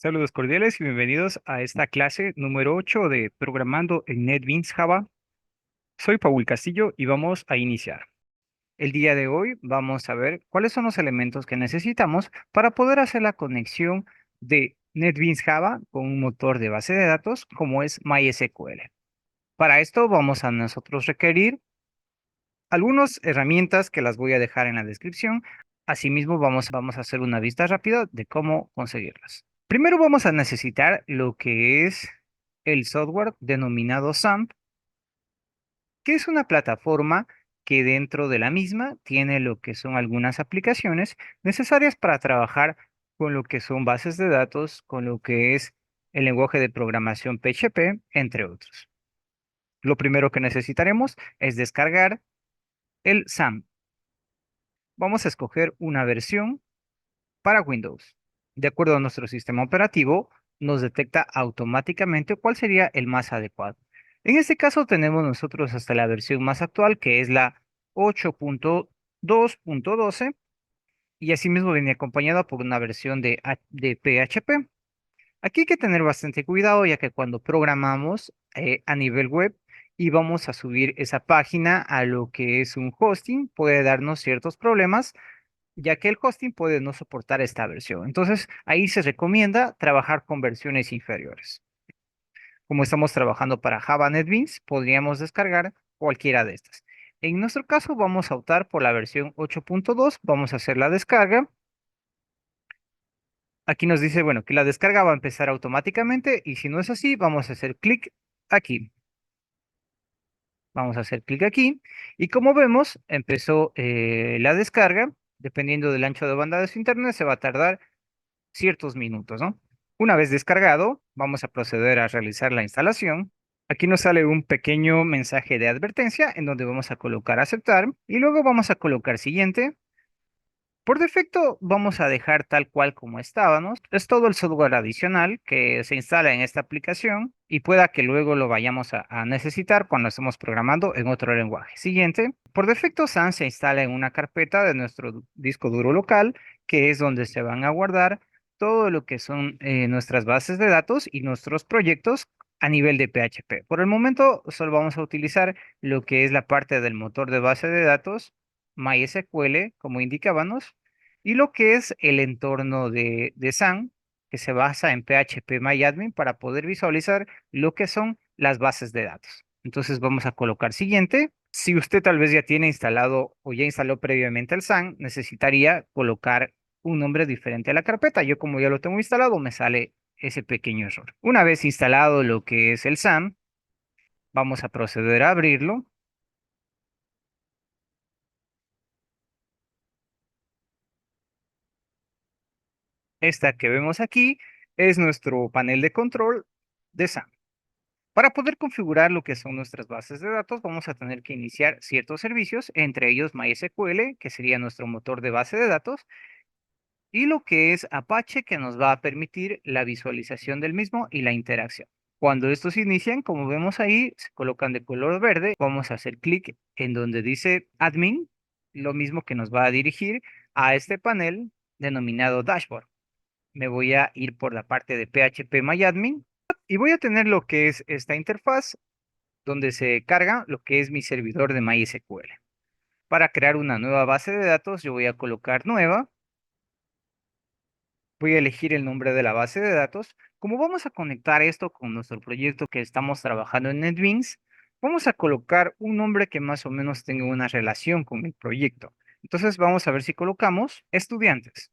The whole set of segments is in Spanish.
Saludos cordiales y bienvenidos a esta clase número 8 de Programando en NetBeans Java. Soy Paul Castillo y vamos a iniciar. El día de hoy vamos a ver cuáles son los elementos que necesitamos para poder hacer la conexión de NetBeans Java con un motor de base de datos como es MySQL. Para esto vamos a nosotros requerir algunas herramientas que las voy a dejar en la descripción. Asimismo, vamos a hacer una vista rápida de cómo conseguirlas. Primero vamos a necesitar lo que es el software denominado SAMP, que es una plataforma que dentro de la misma tiene lo que son algunas aplicaciones necesarias para trabajar con lo que son bases de datos, con lo que es el lenguaje de programación PHP, entre otros. Lo primero que necesitaremos es descargar el SAMP. Vamos a escoger una versión para Windows. De acuerdo a nuestro sistema operativo, nos detecta automáticamente cuál sería el más adecuado. En este caso tenemos nosotros hasta la versión más actual, que es la 8.2.12, y asimismo viene acompañada por una versión de PHP. Aquí hay que tener bastante cuidado, ya que cuando programamos a nivel web y vamos a subir esa página a lo que es un hosting, puede darnos ciertos problemas ya que el hosting puede no soportar esta versión. Entonces, ahí se recomienda trabajar con versiones inferiores. Como estamos trabajando para Java NetBeans, podríamos descargar cualquiera de estas. En nuestro caso, vamos a optar por la versión 8.2. Vamos a hacer la descarga. Aquí nos dice, bueno, que la descarga va a empezar automáticamente y si no es así, vamos a hacer clic aquí. Vamos a hacer clic aquí y como vemos, empezó la descarga. Dependiendo del ancho de banda de su internet, se va a tardar ciertos minutos, ¿no? Una vez descargado, vamos a proceder a realizar la instalación. Aquí nos sale un pequeño mensaje de advertencia en donde vamos a colocar aceptar y luego vamos a colocar siguiente. Por defecto vamos a dejar tal cual como estábamos. Es todo el software adicional que se instala en esta aplicación y pueda que luego lo vayamos a necesitar cuando estemos programando en otro lenguaje. Siguiente. Por defecto SAN se instala en una carpeta de nuestro disco duro local, que es donde se van a guardar todo lo que son nuestras bases de datos y nuestros proyectos a nivel de PHP. Por el momento solo vamos a utilizar lo que es la parte del motor de base de datos MySQL, como indicábamos, y lo que es el entorno de SAN, que se basa en PHP para poder visualizar lo que son las bases de datos. Entonces vamos a colocar siguiente. Si usted tal vez ya tiene instalado o ya instaló previamente el SAN, necesitaría colocar un nombre diferente a la carpeta. Yo como ya lo tengo instalado, me sale ese pequeño error. Una vez instalado lo que es el SAN, vamos a proceder a abrirlo. Esta que vemos aquí es nuestro panel de control de SAM. Para poder configurar lo que son nuestras bases de datos, vamos a tener que iniciar ciertos servicios, entre ellos MySQL, que sería nuestro motor de base de datos, y lo que es Apache, que nos va a permitir la visualización del mismo y la interacción. Cuando estos inician, como vemos ahí, se colocan de color verde. Vamos a hacer clic en donde dice Admin, lo mismo que nos va a dirigir a este panel denominado Dashboard. Me voy a ir por la parte de PHP y voy a tener lo que es esta interfaz donde se carga lo que es mi servidor de MySQL. Para crear una nueva base de datos, yo voy a colocar nueva, voy a elegir el nombre de la base de datos. Como vamos a conectar esto con nuestro proyecto que estamos trabajando en NetBeans, vamos a colocar un nombre que más o menos tenga una relación con el proyecto. Entonces vamos a ver si colocamos estudiantes.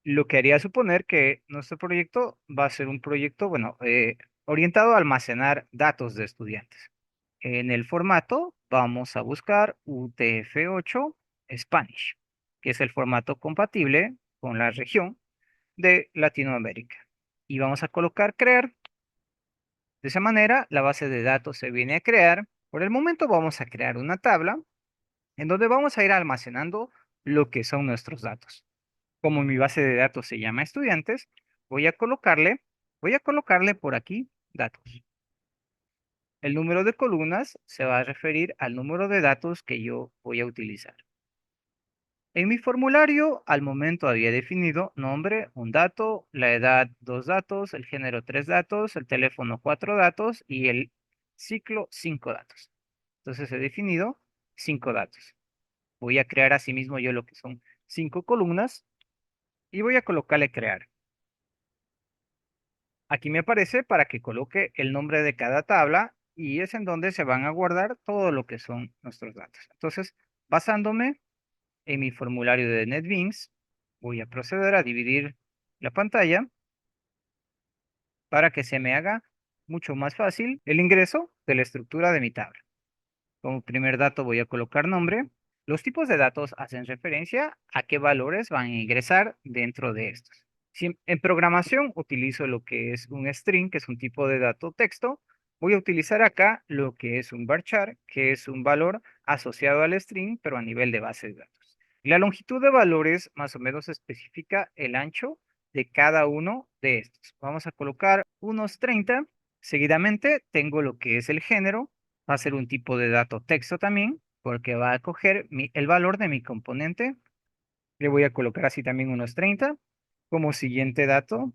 Lo que haría suponer que nuestro proyecto va a ser un proyecto, bueno, orientado a almacenar datos de estudiantes. En el formato vamos a buscar UTF-8 Spanish, que es el formato compatible con la región de Latinoamérica. Y vamos a colocar crear. De esa manera, la base de datos se viene a crear. Por el momento vamos a crear una tabla en donde vamos a ir almacenando lo que son nuestros datos. Como mi base de datos se llama estudiantes, voy a colocarle, voy a colocarle por aquí datos. El número de columnas se va a referir al número de datos que yo voy a utilizar. En mi formulario, al momento había definido nombre, un dato, la edad, dos datos, el género, tres datos, el teléfono, cuatro datos y el ciclo, cinco datos. Entonces he definido cinco datos. Voy a crear asimismo yo lo que son cinco columnas y voy a colocarle crear. Aquí me aparece para que coloque el nombre de cada tabla y es en donde se van a guardar todo lo que son nuestros datos. Entonces, basándome en mi formulario de NetBeans, voy a proceder a dividir la pantalla para que se me haga mucho más fácil el ingreso de la estructura de mi tabla. Como primer dato voy a colocar nombre. Los tipos de datos hacen referencia a qué valores van a ingresar dentro de estos. Si en programación utilizo lo que es un string, que es un tipo de dato texto, voy a utilizar acá lo que es un varchar, que es un valor asociado al string, pero a nivel de base de datos. La longitud de valores más o menos especifica el ancho de cada uno de estos. Vamos a colocar unos 30. Seguidamente tengo lo que es el género, va a ser un tipo de dato texto también, porque va a coger el valor de mi componente. Le voy a colocar así también unos 30. Como siguiente dato,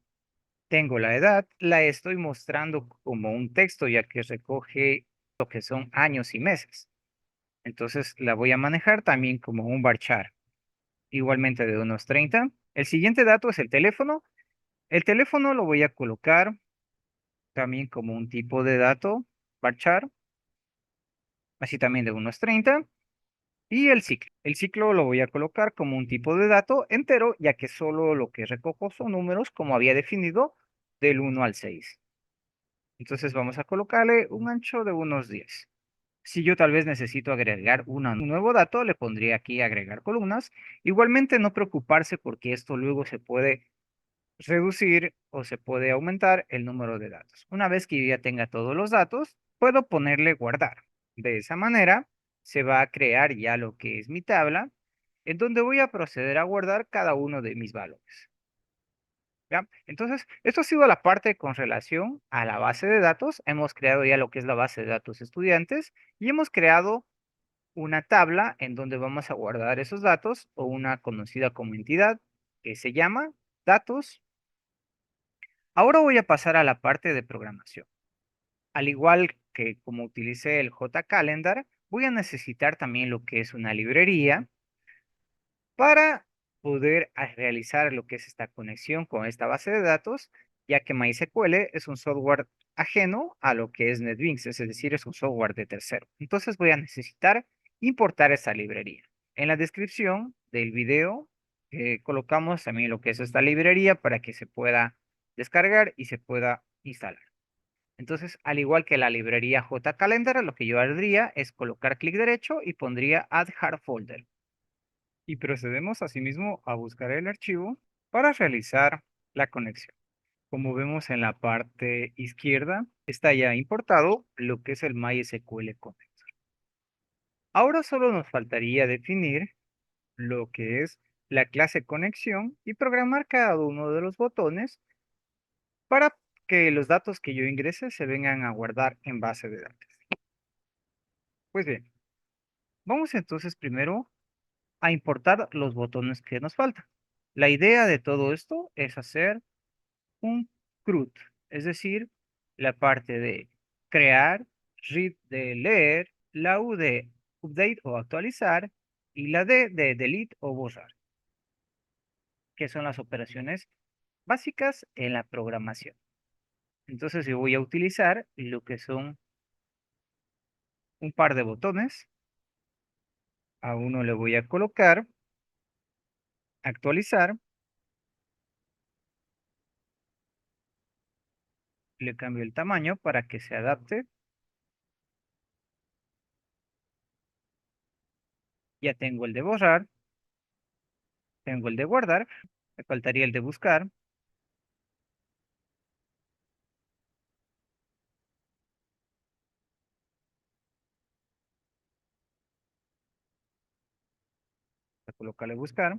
tengo la edad. La estoy mostrando como un texto, ya que recoge lo que son años y meses. Entonces la voy a manejar también como un varchar, igualmente de unos 30. El siguiente dato es el teléfono. El teléfono lo voy a colocar también como un tipo de dato, varchar, así también de unos 30. Y el ciclo. El ciclo lo voy a colocar como un tipo de dato entero, ya que solo lo que recojo son números como había definido del 1 al 6. Entonces vamos a colocarle un ancho de unos 10. Si yo tal vez necesito agregar un nuevo dato, le pondría aquí agregar columnas. Igualmente no preocuparse porque esto luego se puede reducir o se puede aumentar el número de datos. Una vez que yo ya tenga todos los datos, puedo ponerle guardar. De esa manera se va a crear ya lo que es mi tabla, en donde voy a proceder a guardar cada uno de mis valores. ¿Ya? Entonces, esto ha sido la parte con relación a la base de datos. Hemos creado ya lo que es la base de datos estudiantes y hemos creado una tabla en donde vamos a guardar esos datos o una conocida como entidad que se llama datos. Ahora voy a pasar a la parte de programación. Al igual que como utilicé el JCalendar, voy a necesitar también lo que es una librería para poder realizar lo que es esta conexión con esta base de datos, ya que MySQL es un software ajeno a lo que es NetBeans, es decir, es un software de tercero. Entonces voy a necesitar importar esa librería. En la descripción del video colocamos también lo que es esta librería para que se pueda descargar y se pueda instalar. Entonces, al igual que la librería JCalendar, lo que yo haría es colocar clic derecho y pondría Add Hard Folder. Y procedemos asimismo a buscar el archivo para realizar la conexión. Como vemos en la parte izquierda, está ya importado lo que es el MySQL Connect. Ahora solo nos faltaría definir lo que es la clase conexión y programar cada uno de los botones para que los datos que yo ingrese se vengan a guardar en base de datos. Pues bien, vamos entonces primero a importar los botones que nos faltan. La idea de todo esto es hacer un CRUD, es decir, la parte de crear, read de leer, la U de update o actualizar y la D de delete o borrar, que son las operaciones básicas en la programación. Entonces yo voy a utilizar lo que son un par de botones. A uno le voy a colocar actualizar, le cambio el tamaño para que se adapte. Ya tengo el de borrar, tengo el de guardar, me faltaría el de buscar, voy a colocarle buscar.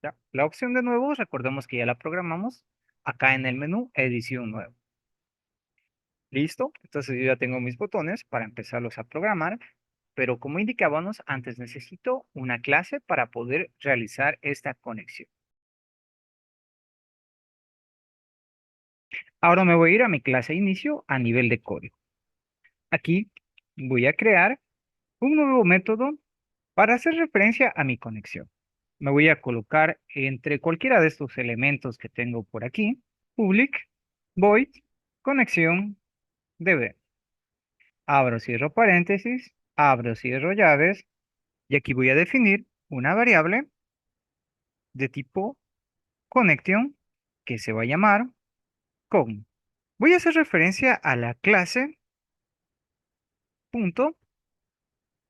Ya. La opción de nuevo, recordemos que ya la programamos acá en el menú edición nuevo. Listo. Entonces yo ya tengo mis botones para empezarlos a programar, pero como indicábamos, antes necesito una clase para poder realizar esta conexión. Ahora me voy a ir a mi clase inicio a nivel de código. Aquí voy a crear un nuevo método para hacer referencia a mi conexión. Me voy a colocar entre cualquiera de estos elementos que tengo por aquí, public, void, conexión, db. Abro, cierro paréntesis, abro, cierro llaves, y aquí voy a definir una variable de tipo connection que se va a llamar con. Voy a hacer referencia a la clase punto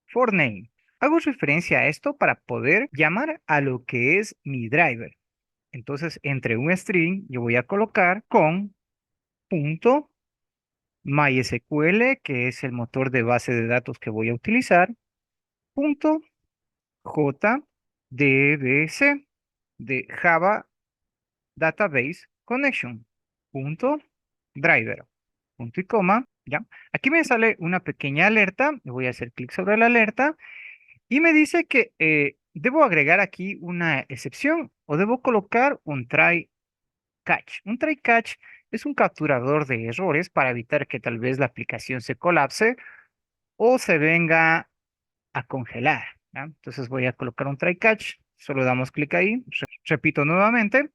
for name. Hago referencia a esto para poder llamar a lo que es mi driver. Entonces, entre un string, yo voy a colocar con punto MySQL, que es el motor de base de datos que voy a utilizar, punto JDBC de Java Database Connection, punto driver, punto y coma, ¿ya? Aquí me sale una pequeña alerta, le voy a hacer clic sobre la alerta y me dice que debo agregar aquí una excepción o debo colocar un try catch. Un try catch es un capturador de errores para evitar que tal vez la aplicación se colapse o se venga a congelar, ¿ya? Entonces voy a colocar un try catch, solo damos clic ahí, repito nuevamente,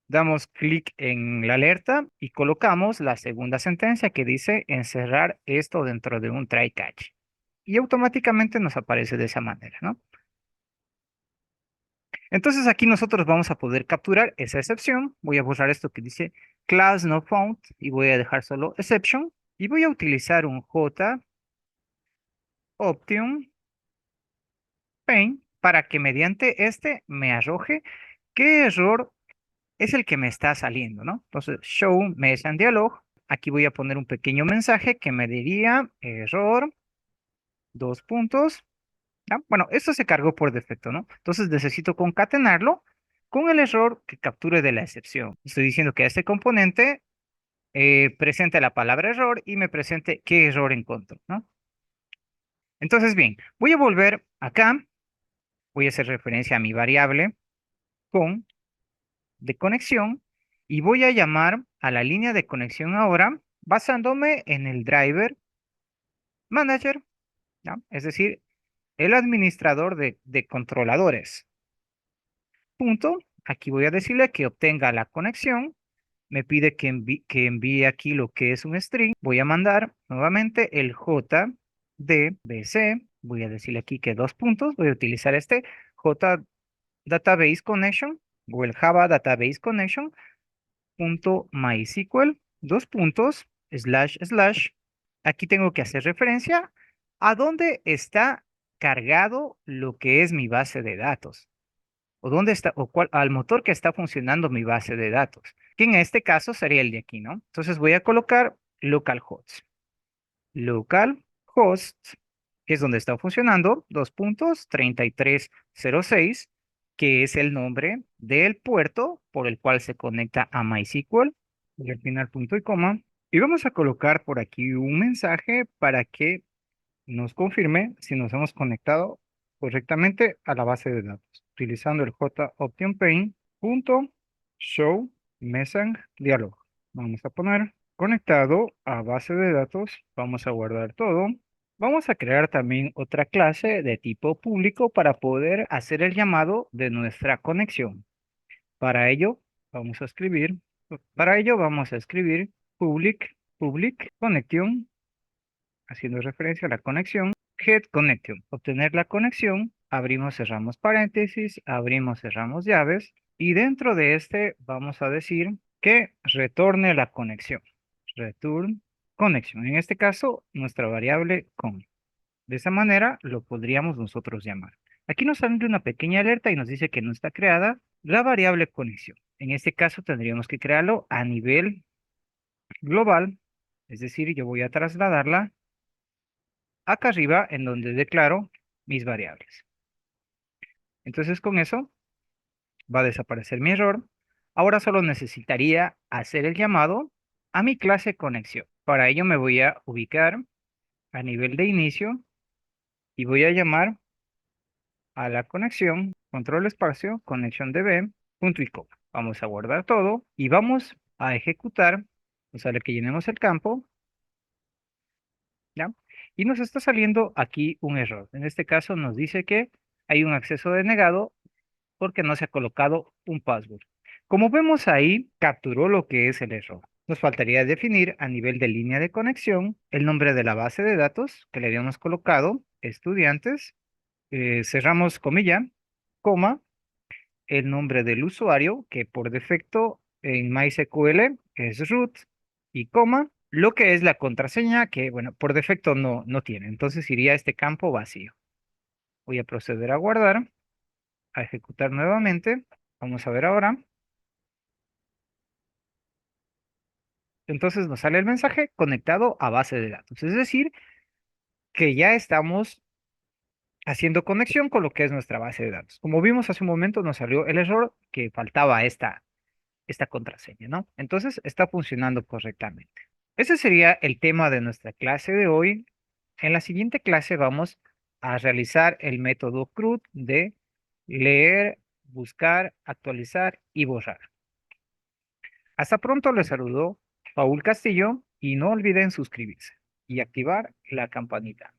damos clic en la alerta y colocamos la segunda sentencia que dice encerrar esto dentro de un try catch. Y automáticamente nos aparece de esa manera, ¿no? Entonces aquí nosotros vamos a poder capturar esa excepción. Voy a borrar esto que dice class not found y voy a dejar solo exception. Y voy a utilizar un J option paint para que mediante este me arroje qué error es el que me está saliendo, ¿no? Entonces, show message dialog. Aquí voy a poner un pequeño mensaje que me diría error, dos puntos. ¿Ya? Bueno, esto se cargó por defecto, ¿no? Entonces necesito concatenarlo con el error que capture de la excepción. Estoy diciendo que este componente presente la palabra error y me presente qué error encontró, ¿no? Entonces, bien, voy a volver acá, voy a hacer referencia a mi variable con de conexión y voy a llamar a la línea de conexión ahora basándome en el driver manager, ¿ya? Es decir, el administrador de controladores. Punto. Aquí voy a decirle que obtenga la conexión. Me pide que envíe aquí lo que es un string. Voy a mandar nuevamente el JDBC. Voy a decirle aquí que dos puntos. Voy a utilizar este J Database Connection o el Java Database Connection punto MySQL, dos puntos, slash, slash. Aquí tengo que hacer referencia a dónde está cargado lo que es mi base de datos o dónde está, o cuál, al motor que está funcionando mi base de datos, que en este caso sería el de aquí, ¿no? Entonces voy a colocar localhost. Localhost, que es donde está funcionando, dos puntos, 3306, que es el nombre del puerto por el cual se conecta a MySQL, y al final punto y coma. Y vamos a colocar por aquí un mensaje para que nos confirme si nos hemos conectado correctamente a la base de datos, utilizando el JOptionPaint.show message dialog. Vamos a poner conectado a base de datos, vamos a guardar todo. Vamos a crear también otra clase de tipo público para poder hacer el llamado de nuestra conexión. Para ello, vamos a escribir public connection, haciendo referencia a la conexión, get connection, obtener la conexión, abrimos, cerramos paréntesis, abrimos, cerramos llaves, y dentro de este vamos a decir que retorne la conexión, return connection, en este caso nuestra variable con. De esa manera lo podríamos nosotros llamar. Aquí nos sale una pequeña alerta y nos dice que no está creada la variable conexión. En este caso tendríamos que crearlo a nivel global, es decir, yo voy a trasladarla acá arriba en donde declaro mis variables. Entonces con eso va a desaparecer mi error. Ahora solo necesitaría hacer el llamado a mi clase conexión. Para ello me voy a ubicar a nivel de inicio y voy a llamar a la conexión, control espacio, conexión DB, punto y coma. Vamos a guardar todo y vamos a ejecutar. Nos sale que llenemos el campo, ¿ya? Y nos está saliendo aquí un error. En este caso nos dice que hay un acceso denegado porque no se ha colocado un password. Como vemos ahí, capturó lo que es el error. Nos faltaría definir a nivel de línea de conexión el nombre de la base de datos que le habíamos colocado, estudiantes, cerramos comilla, coma, el nombre del usuario, que por defecto en MySQL es root, y coma, lo que es la contraseña, que bueno, por defecto no tiene. Entonces iría a este campo vacío. Voy a proceder a guardar, a ejecutar nuevamente. Vamos a ver ahora. Entonces nos sale el mensaje conectado a base de datos. Es decir, que ya estamos haciendo conexión con lo que es nuestra base de datos. Como vimos hace un momento, nos salió el error que faltaba esta contraseña, ¿no? Entonces está funcionando correctamente. Ese sería el tema de nuestra clase de hoy. En la siguiente clase vamos a realizar el método CRUD de leer, buscar, actualizar y borrar. Hasta pronto, les saludó Paul Castillo y no olviden suscribirse y activar la campanita.